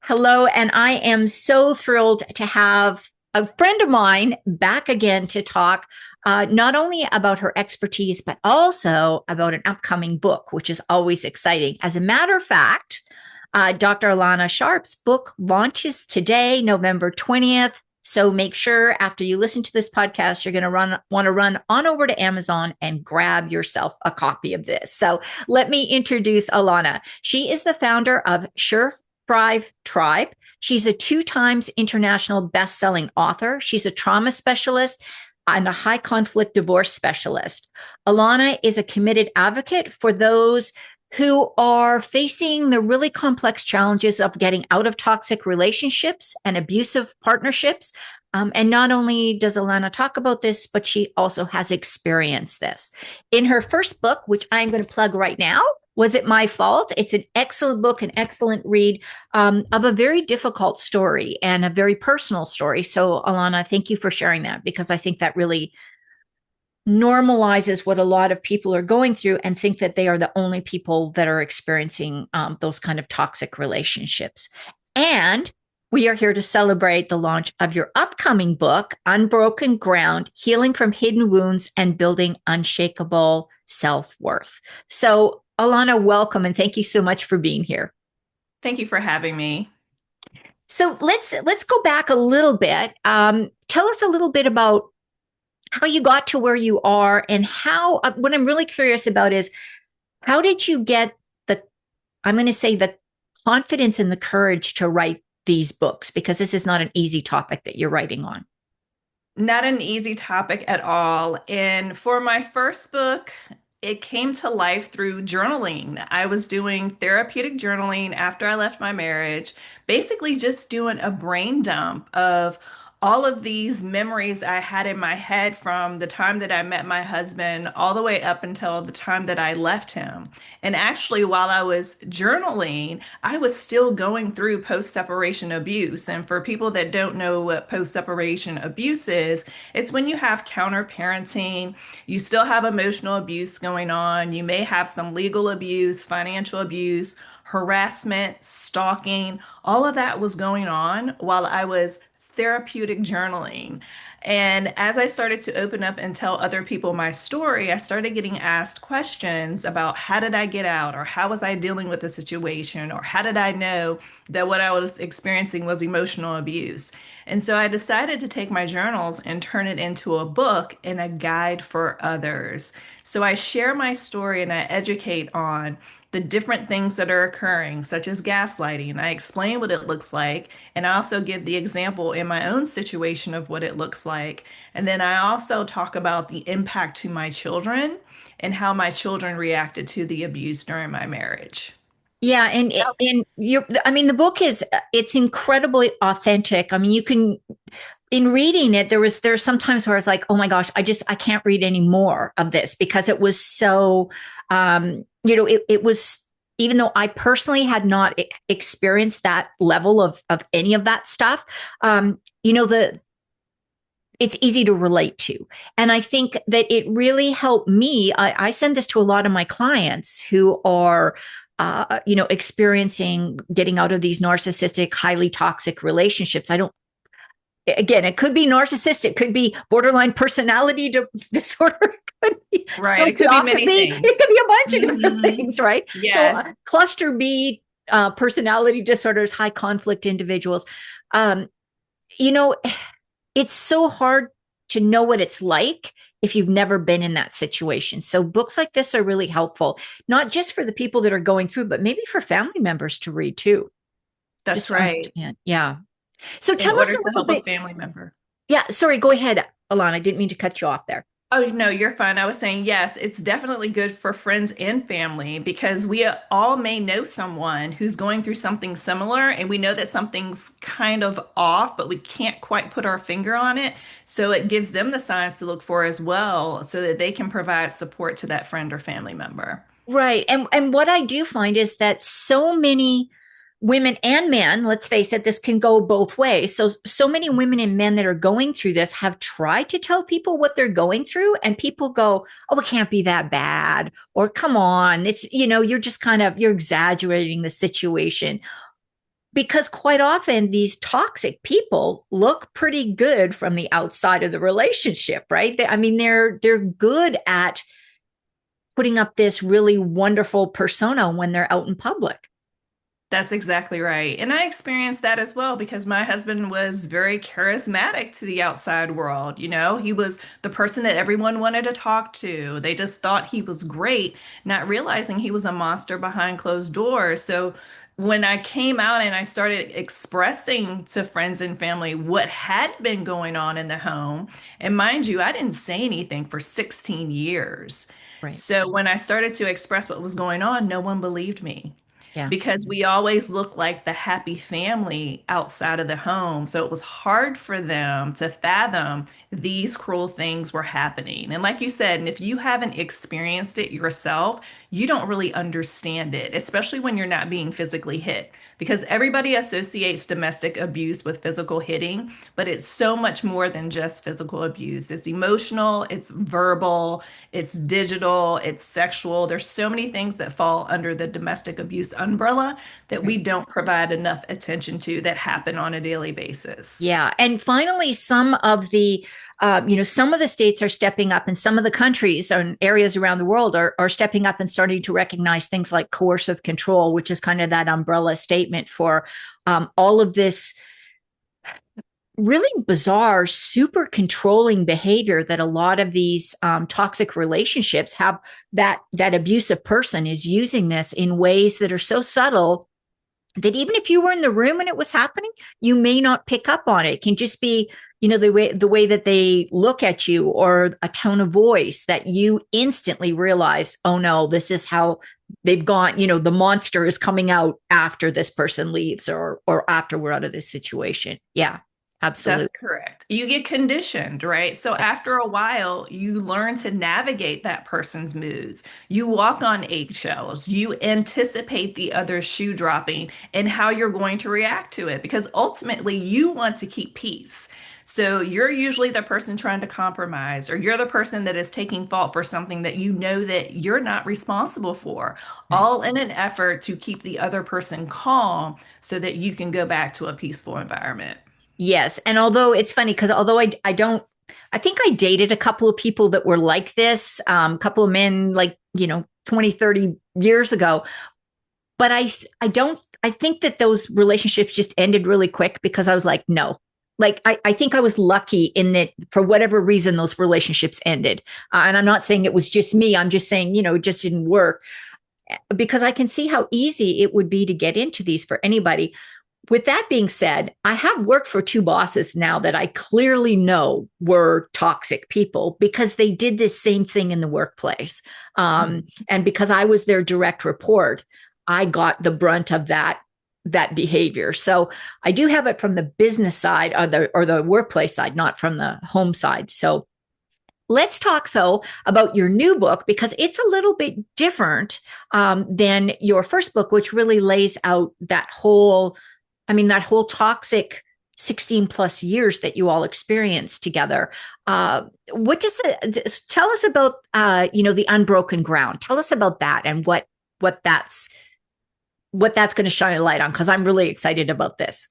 Hello, and I am so thrilled to have a friend of mine back again to talk not only about her expertise, but also about an upcoming book, which is always exciting. As a matter of fact, Dr. Alana Sharps' book launches today, November 20th. So make sure after you listen to this podcast, you're going to want to run on over to Amazon and grab yourself a copy of this. So let me introduce Alana. She is the founder of Sure Thrive Tribe. She's a 2 times international best-selling author. She's a trauma specialist and a high conflict divorce specialist. Alana is a committed advocate for those who are facing the really complex challenges of getting out of toxic relationships and abusive partnerships. And not only does Alana talk about this, but she also has experienced this. In her first book, which I'm going to plug right now, Was It My Fault? It's an excellent book, an excellent read of a very difficult story and a very personal story. So, Alana, thank you for sharing that because I think that really normalizes what a lot of people are going through and think that they are the only people that are experiencing those kind of toxic relationships. And we are here to celebrate the launch of your upcoming book, Unbroken Ground, Healing from Hidden Wounds and Building Unshakable Self-Worth. So, Alana, welcome and thank you so much for being here. Thank you for having me. So let's go back a little bit. Tell us a little bit about how you got to where you are and how. What I'm really curious about is how did you get the, I'm going to say, the confidence and the courage to write these books, because this is not an easy topic that you're writing on. Not an easy topic at all. And for my first book, it came to life through journaling. I was doing therapeutic journaling after I left my marriage, basically just doing a brain dump of all of these memories I had in my head from the time that I met my husband all the way up until the time that I left him. And actually, while I was journaling, I was still going through post-separation abuse. And for people that don't know what post-separation abuse is, it's when you have counter-parenting, you still have emotional abuse going on, you may have some legal abuse, financial abuse, harassment, stalking. All of that was going on while I was therapeutic journaling. And as I started to open up and tell other people my story, I started getting asked questions about how did I get out, or how was I dealing with the situation, or how did I know that what I was experiencing was emotional abuse. And so I decided to take my journals and turn it into a book and a guide for others. So I share my story and I educate on the different things that are occurring, such as gaslighting. I explain what it looks like, and I also give the example in my own situation of what it looks like. And then I also talk about the impact to my children and how my children reacted to the abuse during my marriage. Yeah, and you, I mean, the book is it's incredibly authentic. I mean, you can, in reading it, there's sometimes where it's like, oh my gosh, I can't read any more of this because it was so, it was, even though I personally had not experienced that level of any of that stuff, the it's easy to relate to. And I think that it really helped me. I send this to a lot of my clients who are, experiencing getting out of these narcissistic, highly toxic relationships. I don't, again, it could be narcissistic, could be borderline personality disorder, it could be Right. It could be many sociopathy, things. it could be a bunch of different Hmm. things, right? So, Yes. cluster B personality disorders, high conflict individuals. Um, you know, it's so hard to know what it's like if you've never been in that situation. So books like this are really helpful, not just for the people that are going through, but maybe for family members to read too, just That's to right. understand. Yeah. So In tell us order a to little help a bit. family member. Yeah, sorry, go ahead, Alana. I didn't mean to cut you off there. Oh, no, you're fine. I was saying, yes, it's definitely good for friends and family because we all may know someone who's going through something similar, and we know that something's kind of off, but we can't quite put our finger on it. So it gives them the signs to look for as well so that they can provide support to that friend or family member. Right. And what I do find is that so many women and men, let's face it, this can go both ways. So many women and men that are going through this have tried to tell people what they're going through, and people go, "Oh, it can't be that bad," or "Come on, it's, you're just kind of you're exaggerating the situation." because quite often these toxic people look pretty good from the outside of the relationship, right? I mean, they're good at putting up this really wonderful persona when they're out in public. That's exactly right. And I experienced that as well because my husband was very charismatic to the outside world. You know, he was the person that everyone wanted to talk to. They just thought he was great, not realizing he was a monster behind closed doors. So when I came out and I started expressing to friends and family what had been going on in the home, and mind you, I didn't say anything for 16 years. Right. So when I started to express what was going on, no one believed me Yeah. because we always look like the happy family outside of the home. So it was hard for them to fathom these cruel things were happening. And like you said, and if you haven't experienced it yourself, you don't really understand it, especially when you're not being physically hit, because everybody associates domestic abuse with physical hitting, but it's so much more than just physical abuse. It's emotional, it's verbal, it's digital, it's sexual. There's so many things that fall under the domestic abuse umbrella that we Right. don't provide enough attention to that happen on a daily basis. Yeah. And finally, some of the states are stepping up, and some of the countries and areas around the world are stepping up and starting to recognize things like coercive control, which is kind of that umbrella statement for all of this really bizarre, super controlling behavior that a lot of these toxic relationships have. That abusive person is using this in ways that are so subtle that even if you were in the room and it was happening, you may not pick up on it. It can just be, the way that they look at you or a tone of voice that you instantly realize, oh no, this is how they've gone. The monster is coming out after this person leaves or after we're out of this situation. Yeah, That's absolutely. correct. You get conditioned, right? So Yeah. after a while, you learn to navigate that person's moods. You walk on eggshells. You anticipate the other shoe dropping and how you're going to react to it because ultimately you want to keep peace. So you're usually the person trying to compromise, or you're the person that is taking fault for something that you know that you're not responsible for, Right. all in an effort to keep the other person calm so that you can go back to a peaceful environment. Yes. And although it's funny, because although I don't, I think I dated a couple of people that were like this, a couple of men like, 20, 30 years ago. But I don't, I think that those relationships just ended really quick because I was like, no. Like, I think I was lucky in that for whatever reason, those relationships ended. And I'm not saying it was just me. I'm just saying, it just didn't work because I can see how easy it would be to get into these for anybody. With that being said, I have worked for two bosses now that I clearly know were toxic people because they did this same thing in the workplace. And because I was their direct report, I got the brunt of that behavior. So I do have it from the business side or the workplace side, not from the home side. So let's talk though about your new book because it's a little bit different than your first book, which really lays out that whole toxic 16 plus years that you all experienced together. What does tell us about, the unbroken ground? Tell us about that and what that's, what that's going to shine a light on. Cause I'm really excited about this.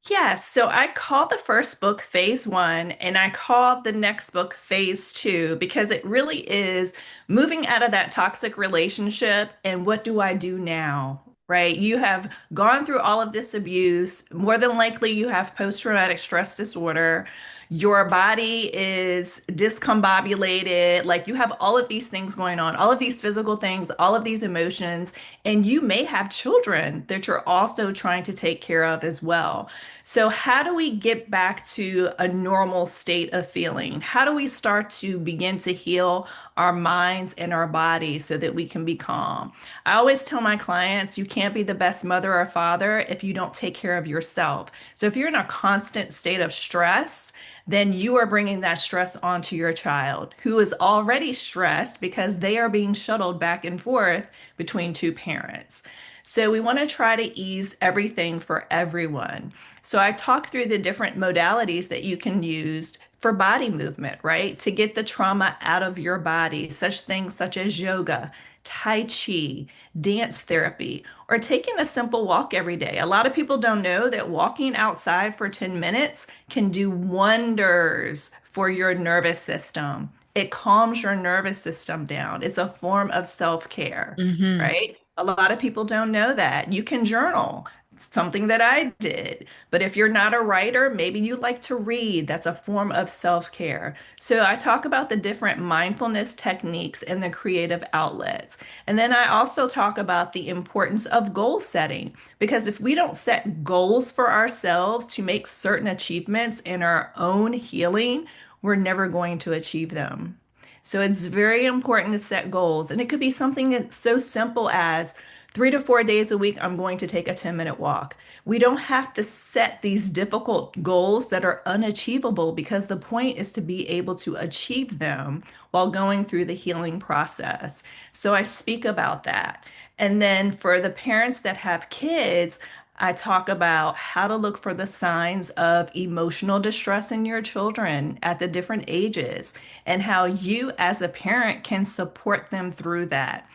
Yes, so I called the first book phase one, and I called the next book phase two because it really is moving out of that toxic relationship and what do I do now? Right? You have gone through all of this abuse. More than likely, you have post-traumatic stress disorder. Your body is discombobulated. Like you have all of these things going on, all of these physical things, all of these emotions, and you may have children that you're also trying to take care of as well. So, how do we get back to a normal state of feeling? How do we start to begin to heal our minds and our bodies so that we can be calm? I always tell my clients, you can't be the best mother or father if you don't take care of yourself. So, if you're in a constant state of stress, then you are bringing that stress onto your child who is already stressed because they are being shuttled back and forth between two parents. So we want to try to ease everything for everyone. So I talk through the different modalities that you can use for body movement, right? To get the trauma out of your body, such things such as yoga, Tai Chi, dance therapy, or taking a simple walk every day. A lot of people don't know that walking outside for 10 minutes can do wonders for your nervous system. It calms your nervous system down. It's a form of self-care, Hmm. right? A lot of people don't know that. You can journal, something that I did. But if you're not a writer, maybe you like to read. That's a form of self-care. So I talk about the different mindfulness techniques and the creative outlets. And then I also talk about the importance of goal setting, because if we don't set goals for ourselves to make certain achievements in our own healing, we're never going to achieve them. So it's very important to set goals. And it could be something that's so simple as 3 to 4 days a week, I'm going to take a 10-minute walk. We don't have to set these difficult goals that are unachievable, because the point is to be able to achieve them while going through the healing process. So I speak about that. And then for the parents that have kids, I talk about how to look for the signs of emotional distress in your children at the different ages, and how you as a parent can support them through that.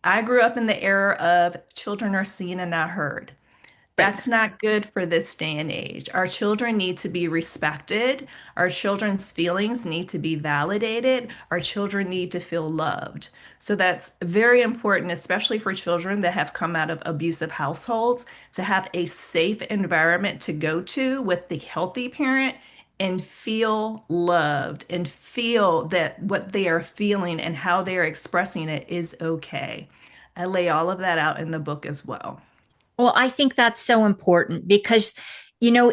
I grew up in the era of children are seen and not heard. Right. That's not good for this day and age. Our children need to be respected. Our children's feelings need to be validated. Our children need to feel loved. So that's very important, especially for children that have come out of abusive households, to have a safe environment to go to with the healthy parent and feel loved and feel that what they are feeling and how they are expressing it is okay. I lay all of that out in the book as well. Well, I think that's so important because, you know,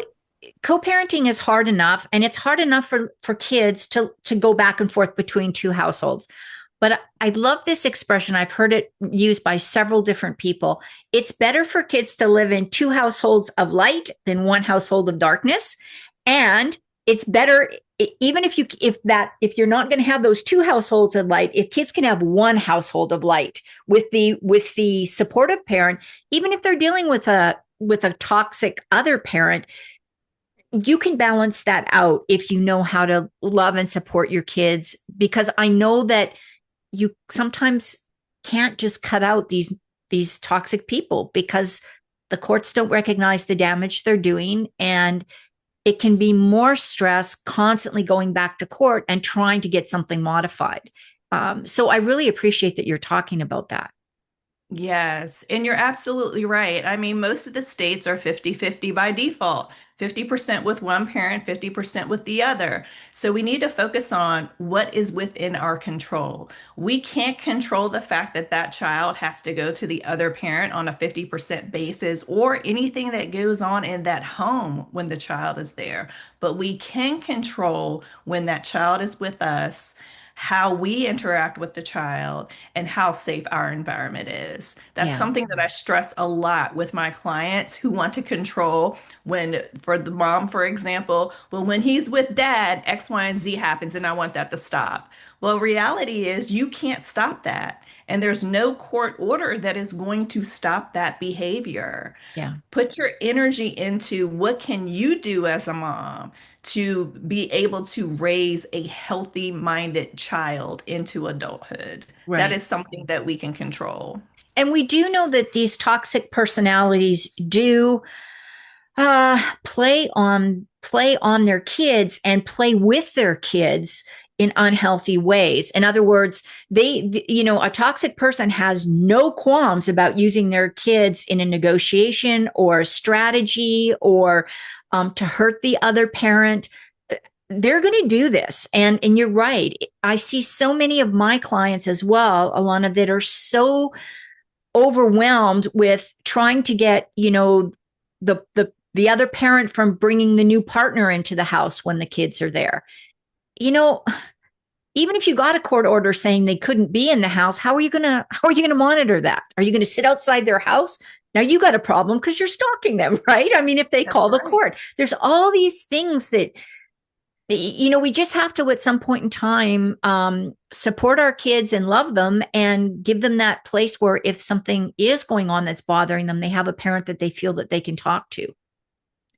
co-parenting is hard enough, and it's hard enough for kids to go back and forth between two households. But I love this expression. I've heard it used by several different people. It's better for kids to live in two households of light than one household of darkness. And it's better, even if you're not going to have those two households of light, if kids can have one household of light with the supportive parent, even if they're dealing with a toxic other parent, you can balance that out if you know how to love and support your kids. Because I know that you sometimes can't just cut out these toxic people because the courts don't recognize the damage they're doing, and it can be more stress constantly going back to court and trying to get something modified. So I really appreciate that you're talking about that. Yes, and you're absolutely right. I mean, most of the states are 50-50 by default, 50% with one parent, 50% with the other. So we need to focus on what is within our control. We can't control the fact that that child has to go to the other parent on a 50% basis, or anything that goes on in that home when the child is there. But we can control when that child is with us, how we interact with the child, and how safe our environment is. That's Yeah. something that I stress a lot with my clients who want to control. When, for the mom, for example, well, when he's with dad, X, Y, and Z happens, and I want that to stop. Well, reality is you can't stop that. And there's no court order that is going to stop that behavior. Yeah. Put your energy into what can you do as a mom to be able to raise a healthy minded child into adulthood. That Right. is something that we can control. And we do know that these toxic personalities do play on their kids and play with their kids in unhealthy ways. In other words, a toxic person has no qualms about using their kids in a negotiation or a strategy, or to hurt the other parent. They're going to do this, and you're right. I see so many of my clients as well, Alana, that are so overwhelmed with trying to get, the other parent from bringing the new partner into the house when the kids are there. You know, even if you got a court order saying they couldn't be in the house, how are you gonna monitor that? Are you gonna sit outside their house? Now you got a problem because you're stalking them, right? I mean, if they That's call the right. court, there's all these things that we just have to, at some point in time, support our kids and love them and give them that place where if something is going on that's bothering them, they have a parent that they feel that they can talk to.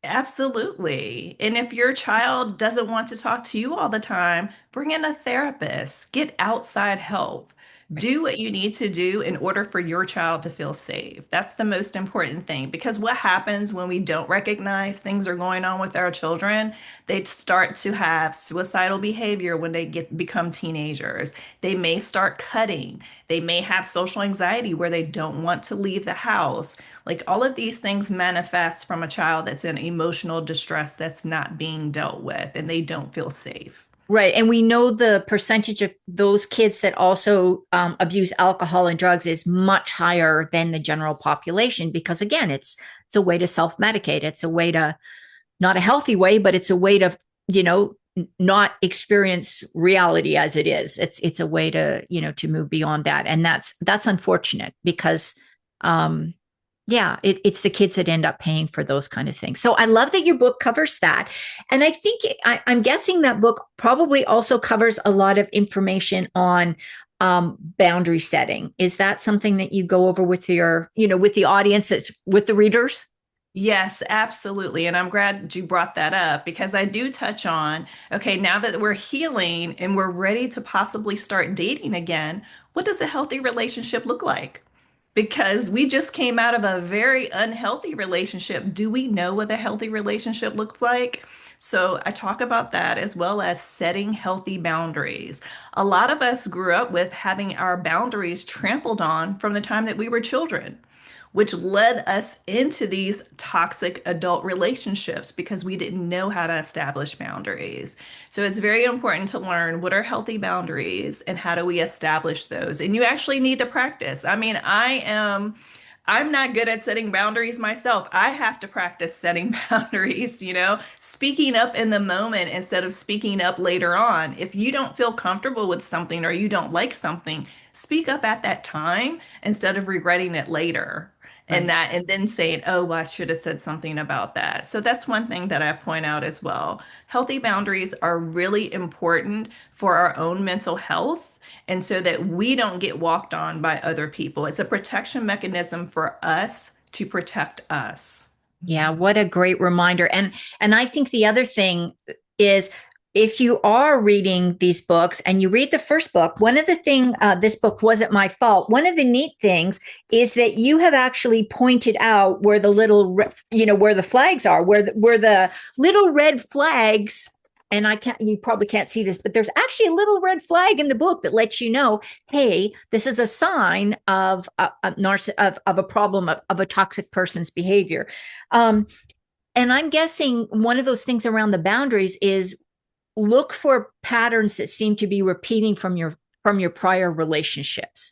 Absolutely. And if your child doesn't want to talk to you all the time, bring in a therapist, get outside help. Right. Do what you need to do in order for your child to feel safe. That's the most important thing because what happens when we don't recognize things are going on with our children, they start to have suicidal behavior when they get become teenagers. They may start cutting. They may have social anxiety where they don't want to leave the house. Like all of these things manifest from a child that's in emotional distress that's not being dealt with and they don't feel safe. Right. And we know the percentage of those kids that also abuse alcohol and drugs is much higher than the general population because, again, it's a way to self-medicate. It's a way to, not a healthy way, but it's a way to, not experience reality as it is. It's a way to, to move beyond that. And that's unfortunate because yeah, it's the kids that end up paying for those kind of things. So I love that your book covers that. And I think I'm guessing that book probably also covers a lot of information on boundary setting. Is that something that you go over with your, with the audience, that's with the readers? Yes, absolutely. And I'm glad you brought that up because I do touch on, okay, now that we're healing and we're ready to possibly start dating again, what does a healthy relationship look like? Because we just came out of a very unhealthy relationship. Do we know what a healthy relationship looks like? So I talk about that as well as setting healthy boundaries. A lot of us grew up with having our boundaries trampled on from the time that we were children, which led us into these toxic adult relationships because we didn't know how to establish boundaries. So it's very important to learn what are healthy boundaries and how do we establish those. And you actually need to practice. I mean, I'm not good at setting boundaries myself. I have to practice setting boundaries, speaking up in the moment instead of speaking up later on. If you don't feel comfortable with something or you don't like something, speak up at that time instead of regretting it later. Right. And then saying, oh, well, I should have said something about that. So that's one thing that I point out as well. Healthy boundaries are really important for our own mental health and so that we don't get walked on by other people. It's a protection mechanism for us to protect us. Yeah, what a great reminder. And I think the other thing is if you are reading these books and you read the first book, one of the thing this book wasn't my fault. One of the neat things is that you have actually pointed out where the little, where the flags are, where the little red flags. And I can't, you probably can't see this, but there's actually a little red flag in the book that lets you know, hey, this is a sign of of a problem of a toxic person's behavior. Um, and I'm guessing one of those things around the boundaries is look for patterns that seem to be repeating from your prior relationships,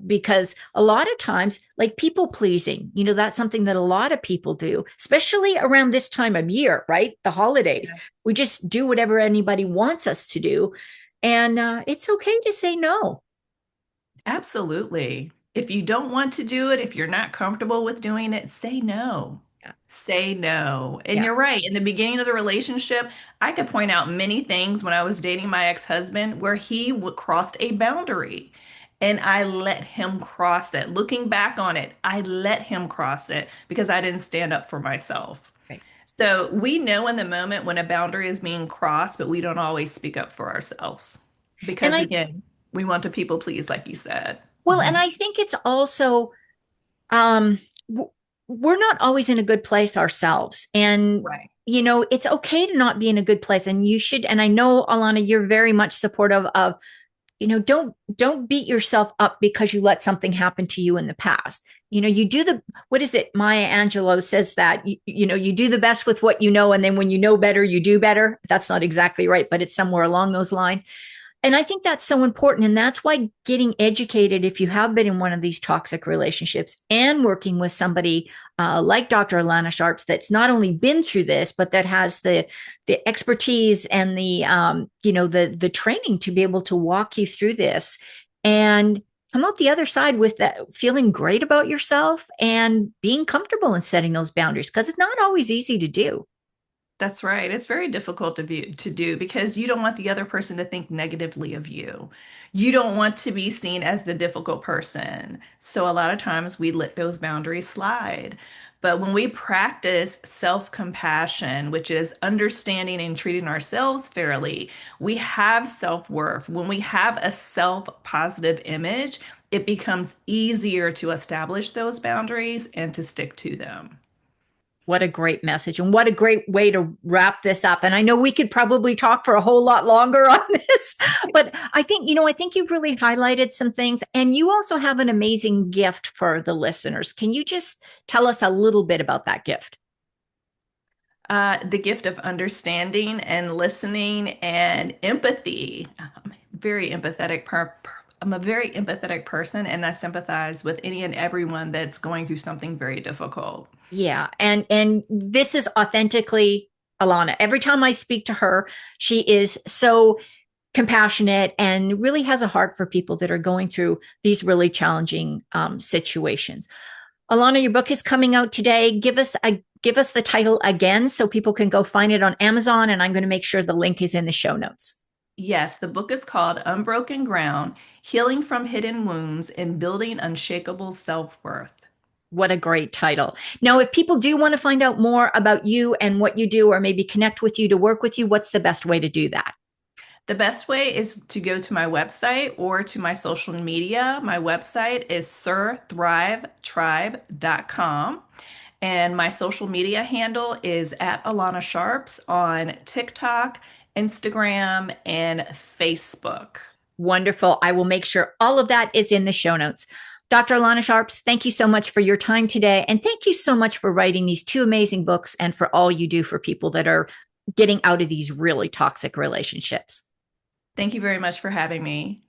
because a lot of times, like people pleasing, that's something that a lot of people do, especially around this time of year, right? The holidays. We just do whatever anybody wants us to do, and it's okay to say no. Absolutely. If you don't want to do it, if you're not comfortable with doing it, say no. Yeah. Say no. And Yeah. you're right. In the beginning of the relationship, I could point out many things when I was dating my ex-husband where he crossed a boundary. And I let him cross it. Looking back on it, I let him cross it because I didn't stand up for myself. Right. So we know in the moment when a boundary is being crossed, but we don't always speak up for ourselves And because, I again, we want to people please, like you said. Well, and I think it's also um we're not always in a good place ourselves, and Right. it's okay to not be in a good place, and you should, and I know, Alana, you're very much supportive of, don't beat yourself up because you let something happen to you in the past. You do the, what is it, Maya Angelou says that you do the best with what you know, and then when you know better, you do better. That's not exactly right, but it's somewhere along those lines. And I think that's so important. And that's why getting educated, if you have been in one of these toxic relationships and working with somebody like Dr. Alana Sharps, that's not only been through this, but that has the expertise and the training to be able to walk you through this and come out the other side with that feeling great about yourself and being comfortable in setting those boundaries, because it's not always easy to do. That's right. It's very difficult to do because you don't want the other person to think negatively of you. You don't want to be seen as the difficult person. So a lot of times we let those boundaries slide. But when we practice self-compassion, which is understanding and treating ourselves fairly, we have self-worth. When we have a self-positive image, it becomes easier to establish those boundaries and to stick to them. What a great message, and what a great way to wrap this up. And I know we could probably talk for a whole lot longer on this, but I think you've really highlighted some things. And you also have an amazing gift for the listeners. Can you just tell us a little bit about that gift? The gift of understanding and listening and empathy. I'm a very empathetic person, and I sympathize with any and everyone that's going through something very difficult. Yeah, and this is authentically Alana. Every time I speak to her, she is so compassionate and really has a heart for people that are going through these really challenging situations. Alana, your book is coming out today. Give us the title again so people can go find it on Amazon, and I'm going to make sure the link is in the show notes. Yes, the book is called Unbroken Ground: Healing from Hidden Wounds and Building Unshakable Self-Worth. What a great title. Now, if people do want to find out more about you and what you do, or maybe connect with you to work with you, what's the best way to do that? The best way is to go to my website or to my social media. My website is sirthrivetribe.com. And my social media handle is at Alana Sharps on TikTok, Instagram, and Facebook. Wonderful. I will make sure all of that is in the show notes. Dr. Alana Sharps, thank you so much for your time today. And thank you so much for writing these two amazing books and for all you do for people that are getting out of these really toxic relationships. Thank you very much for having me.